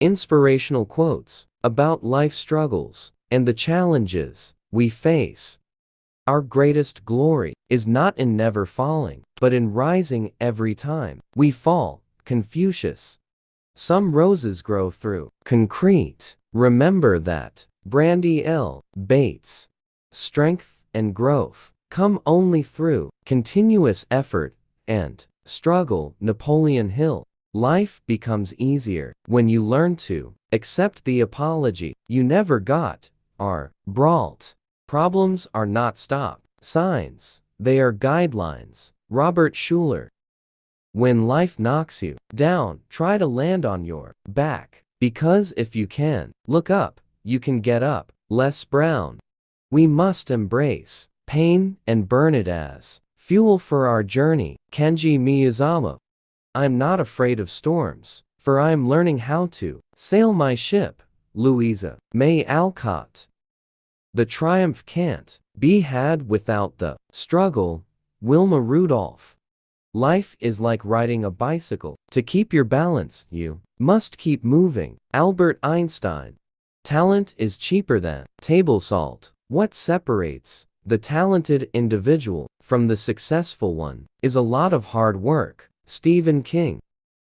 Inspirational quotes about life struggles and the challenges we face. Our greatest glory is not in never falling, but in rising every time we fall. Confucius. Some roses grow through concrete. Remember that. Brandy L. Bates. Strength and growth come only through continuous effort and struggle. Napoleon Hill. Life becomes easier when you learn to accept the apology you never got. R. Brault. Problems are not stop signs, they are guidelines. Robert Schuller. When life knocks you down, try to land on your back, because if you can look up, you can get up. Les Brown. We must embrace pain and burn it as fuel for our journey. Kenji Miyazawa. I'm not afraid of storms, for I am learning how to sail my ship. Louisa May Alcott. The triumph can't be had without the struggle. Wilma Rudolph. Life is like riding a bicycle. To keep your balance, you must keep moving. Albert Einstein. Talent is cheaper than table salt. What separates the talented individual from the successful one is a lot of hard work. Stephen King.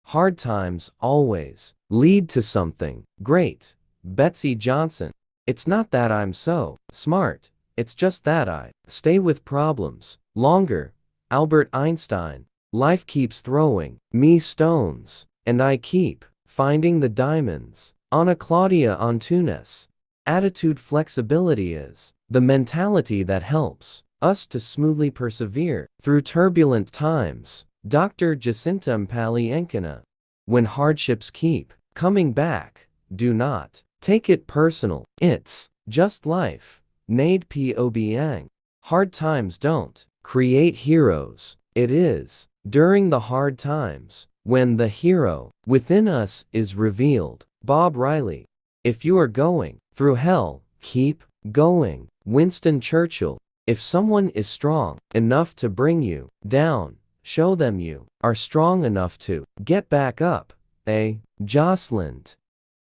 Hard times always lead to something great. Betsy Johnson. It's not that I'm so smart, it's just that I stay with problems longer. Albert Einstein. Life keeps throwing me stones, and I keep finding the diamonds. Ana Claudia Antunes. Attitude flexibility is the mentality that helps us to smoothly persevere through turbulent times. Dr. Jacinta Mpali-Enkina. When hardships keep coming back, do not take it personal. It's just life. Nade P. Obiang. Hard times don't create heroes. It is during the hard times when the hero within us is revealed. Bob Riley. If you are going through hell, keep going. Winston Churchill. If someone is strong enough to bring you down, show them you are strong enough to get back up. A. Jocelyn.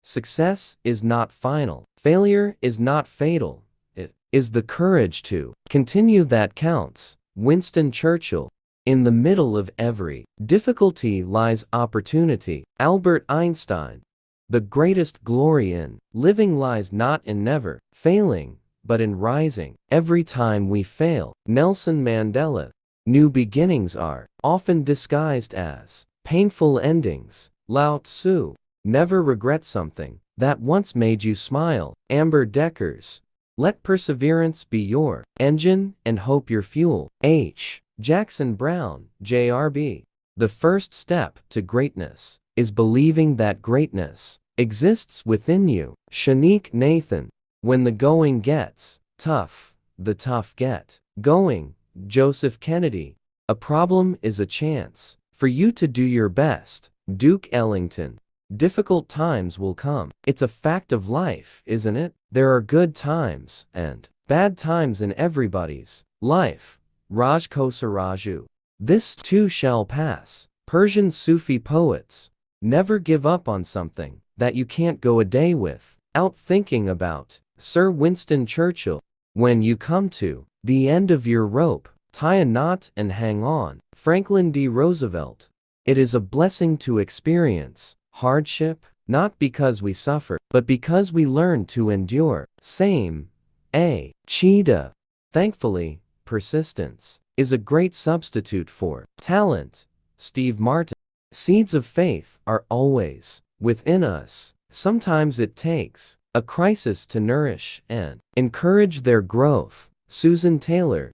Success is not final. Failure is not fatal. It is the courage to continue that counts. Winston Churchill. In the middle of every difficulty lies opportunity. Albert Einstein. The greatest glory in living lies not in never failing, but in rising every time we fail. Nelson Mandela. New beginnings are often disguised as painful endings. Lao Tzu. Never regret something that once made you smile. Amber Deckers. Let perseverance be your engine and hope your fuel. H. Jackson Brown. JRB. The first step to greatness is believing that greatness exists within you. Shanique Nathan. When the going gets tough, the tough get going. Joseph Kennedy. A problem is a chance for you to do your best. Duke Ellington. Difficult times will come. It's a fact of life, isn't it? There are good times and bad times in everybody's life. Raj Kosaraju. This too shall pass. Persian Sufi poets. Never give up on something that you can't go a day with out thinking about. Sir Winston Churchill. When you come to the end of your rope, tie a knot and hang on. Franklin D. Roosevelt. It is a blessing to experience hardship, not because we suffer, but because we learn to endure. Same. A. Cheetah. Thankfully, persistence is a great substitute for talent. Steve Martin. Seeds of faith are always within us. Sometimes it takes a crisis to nourish and encourage their growth. Susan Taylor.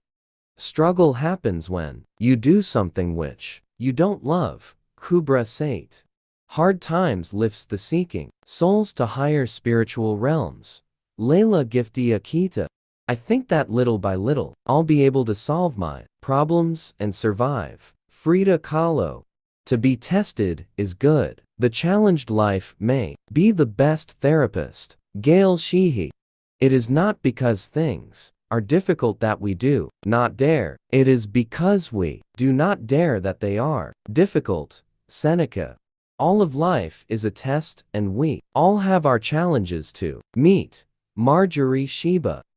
Struggle happens when you do something which you don't love. Kubra Sait. Hard times lifts the seeking souls to higher spiritual realms. Layla Gifty Akita. I think that little by little, I'll be able to solve my problems and survive. Frida Kahlo. To be tested is good. The challenged life may be the best therapist. Gail Sheehy. It is not because things are difficult that we do not dare. It is because we do not dare that they are difficult. Seneca. All of life is a test, and we all have our challenges to meet. Marjorie Sheba.